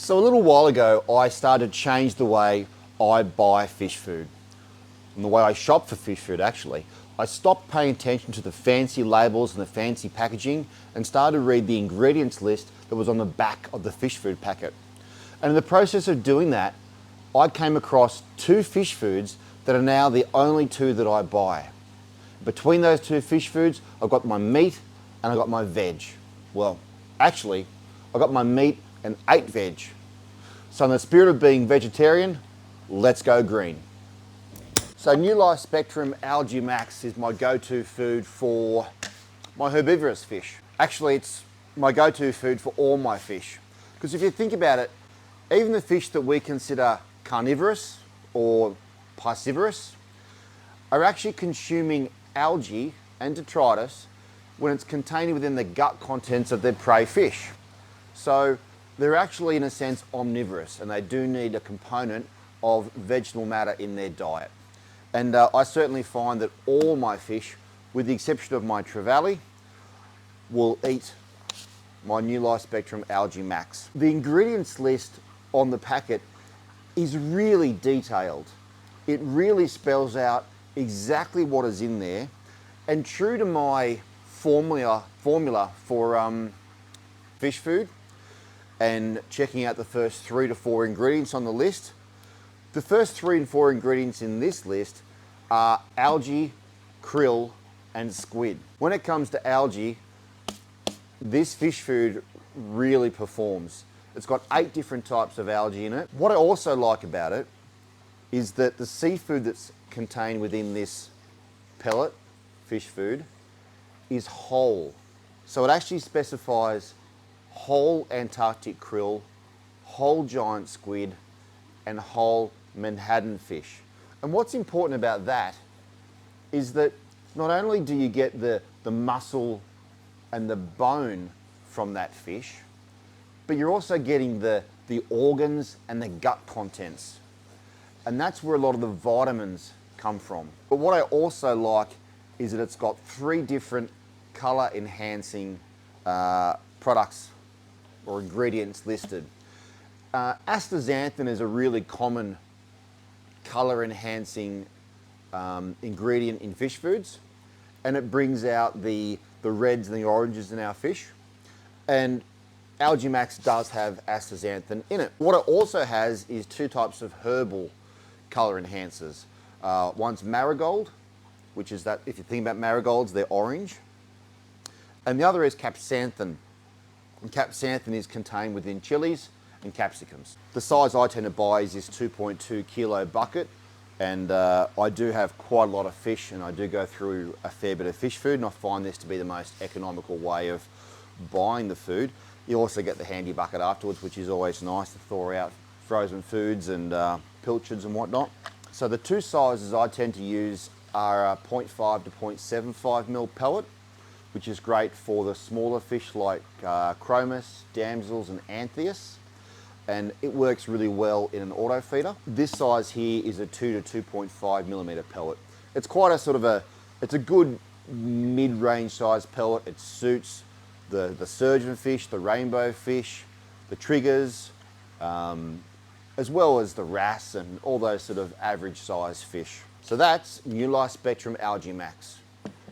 So a little while ago, I started to change the way I buy fish food and the way I shop for fish food actually. I stopped paying attention to the fancy labels and the fancy packaging and started to read the ingredients list that was on the back of the fish food packet. And in the process of doing that, I came across two fish foods that are now the only two that I buy. Between those two fish foods, I've got my meat and I've got my veg. Well, actually, I've got my meat and 8 veg. So in the spirit of being vegetarian, let's go green. So New Life Spectrum Algae Max is my go-to food for my herbivorous fish. Actually, it's my go-to food for all my fish. Because if you think about it, even the fish that we consider carnivorous or piscivorous are actually consuming algae and detritus when it's contained within the gut contents of their prey fish. So they're actually, in a sense, omnivorous, and they do need a component of vegetable matter in their diet. And I certainly find that all my fish, with the exception of my trevally, will eat my New Life Spectrum Algae Max. The ingredients list on the packet is really detailed. It really spells out exactly what is in there, and true to my formula for fish food and checking out the first 3 to 4 ingredients on the list, the first 3 and 4 ingredients in this list are algae, krill, and squid. When it comes to algae, this fish food really performs. It's got 8 different types of algae in it. What I also like about it is that the seafood that's contained within this pellet, fish food, is whole. So it actually specifies whole Antarctic krill, whole giant squid, and whole Manhattan fish. And what's important about that is that not only do you get the muscle and the bone from that fish, but you're also getting the organs and the gut contents. And that's where a lot of the vitamins come from. But what I also like is that it's got 3 different color enhancing products or ingredients listed. Astaxanthin is a really common color enhancing ingredient in fish foods, and it brings out the reds and the oranges in our fish. And Algae Max does have astaxanthin in it. What it also has is 2 types of herbal color enhancers. One's marigold, which is that, if you think about marigolds, they're orange. And the other is capsanthin. And capsanthin is contained within chilies and capsicums. The size I tend to buy is this 2.2 kilo bucket, and I do have quite a lot of fish, and I do go through a fair bit of fish food, and I find this to be the most economical way of buying the food. You also get the handy bucket afterwards, which is always nice to thaw out frozen foods and pilchards and whatnot. So the 2 sizes I tend to use are 0.5 to 0.75 mil pellet, which is great for the smaller fish like chromis, damsels, and anthias. And it works really well in an auto feeder. This size here is a 2 to 2.5 millimeter pellet. It's quite a sort of it's a good mid-range size pellet. It suits the surgeon fish, the rainbow fish, the triggers, as well as the wrasse and all those sort of average size fish. So that's New Life Spectrum Algae Max.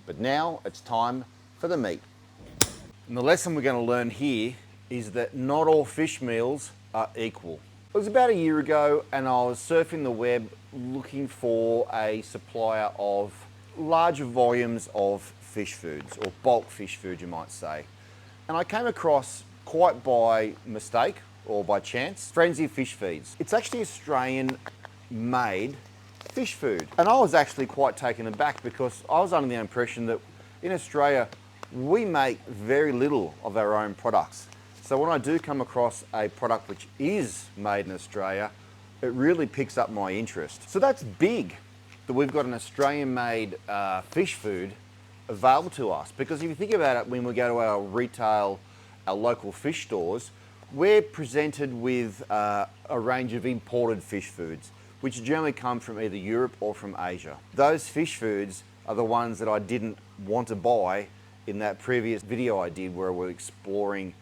But now it's time for the meat. And the lesson we're going to learn here is that not all fish meals are equal. It was about a year ago, and I was surfing the web looking for a supplier of larger volumes of fish foods, or bulk fish food you might say. And I came across, quite by mistake or by chance, Frenzy Fish Feeds. It's actually Australian made fish food. And I was actually quite taken aback because I was under the impression that in Australia we make very little of our own products. So when I do come across a product which is made in Australia, it really picks up my interest. So that's big that we've got an Australian made fish food available to us, because if you think about it, when we go to our retail, our local fish stores, we're presented with a range of imported fish foods, which generally come from either Europe or from Asia. Those fish foods are the ones that I didn't want to buy in that previous video I did where we're exploring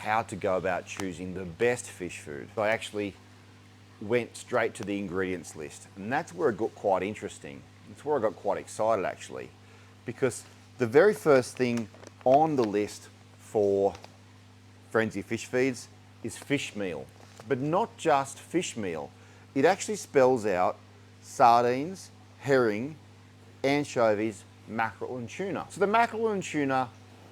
how to go about choosing the best fish food. I actually went straight to the ingredients list, and that's where it got quite interesting. That's where I got quite excited actually, because the very first thing on the list for Frenzy Fish Feeds is fish meal, but not just fish meal. It actually spells out sardines, herring, anchovies, mackerel and tuna. So the mackerel and tuna,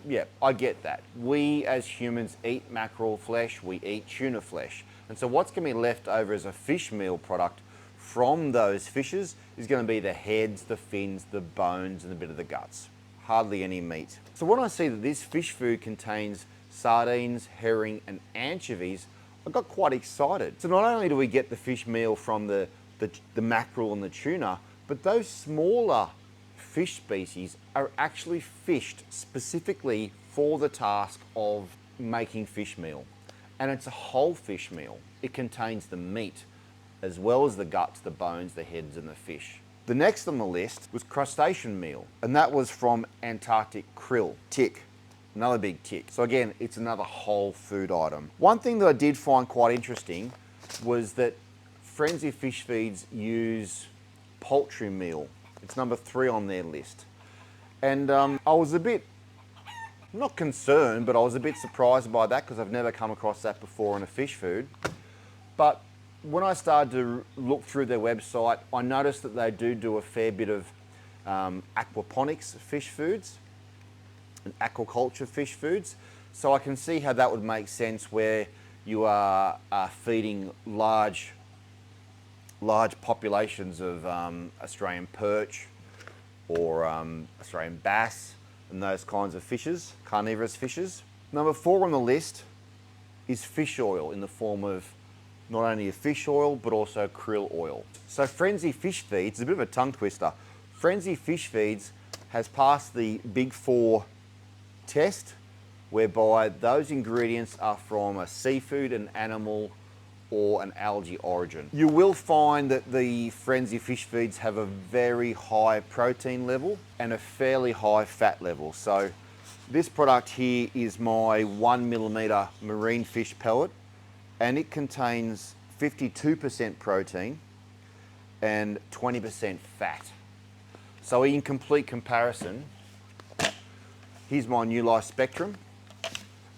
yeah, I get that. We as humans eat mackerel flesh, we eat tuna flesh. And so what's going to be left over as a fish meal product from those fishes is going to be the heads, the fins, the bones and a bit of the guts. Hardly any meat. So when I see that this fish food contains sardines, herring and anchovies, I got quite excited. So not only do we get the fish meal from the mackerel and the tuna, but those smaller fish species are actually fished specifically for the task of making fish meal. And it's a whole fish meal. It contains the meat as well as the guts, the bones, the heads and the fish. The next on the list was crustacean meal, and that was from Antarctic krill. Tick, another big tick. So again, it's another whole food item. One thing that I did find quite interesting was that Frenzy Fish Feeds use poultry meal. It's number 3 on their list. And I was a bit, not concerned, but I was a bit surprised by that because I've never come across that before in a fish food. But when I started to look through their website, I noticed that they do a fair bit of aquaponics fish foods and aquaculture fish foods. So I can see how that would make sense where you are feeding large populations of Australian perch or Australian bass and those kinds of fishes, carnivorous fishes. Number 4 on the list is fish oil in the form of not only a fish oil, but also krill oil. So Frenzy Fish Feeds, it's a bit of a tongue twister. Frenzy Fish Feeds has passed the Big 4 test, whereby those ingredients are from a seafood, an animal, or an algae origin. You will find that the Frenzy Fish Feeds have a very high protein level and a fairly high fat level. So this product here is my 1mm marine fish pellet, and it contains 52% protein and 20% fat. So in complete comparison, here's my New Life Spectrum,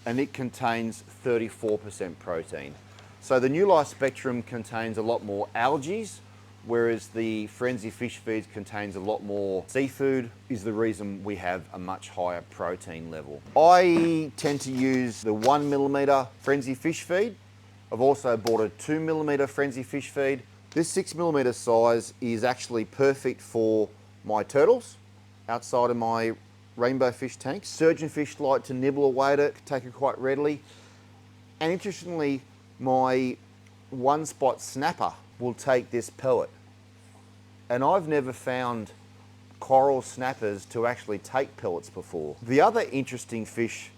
and it contains 34% protein. So the New Life Spectrum contains a lot more algae, whereas the Frenzy Fish Feeds contains a lot more seafood, is the reason we have a much higher protein level. I tend to use the 1mm Frenzy Fish Feed. I've also bought a 2mm Frenzy Fish Feed. This 6mm size is actually perfect for my turtles outside of my rainbow fish tank. Surgeonfish like to nibble away at it, take it quite readily. And interestingly, my one-spot snapper will take this pellet. And I've never found coral snappers to actually take pellets before. The other interesting fish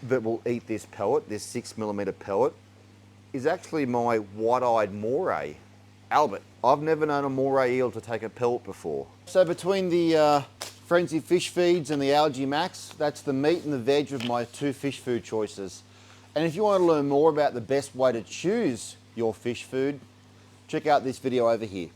that will eat this pellet, this 6mm pellet, is actually my white-eyed moray, Albert. I've never known a moray eel to take a pellet before. So between the Frenzy Fish Feeds and the Algae Max, that's the meat and the veg of my 2 fish food choices. And if you want to learn more about the best way to choose your fish food, check out this video over here.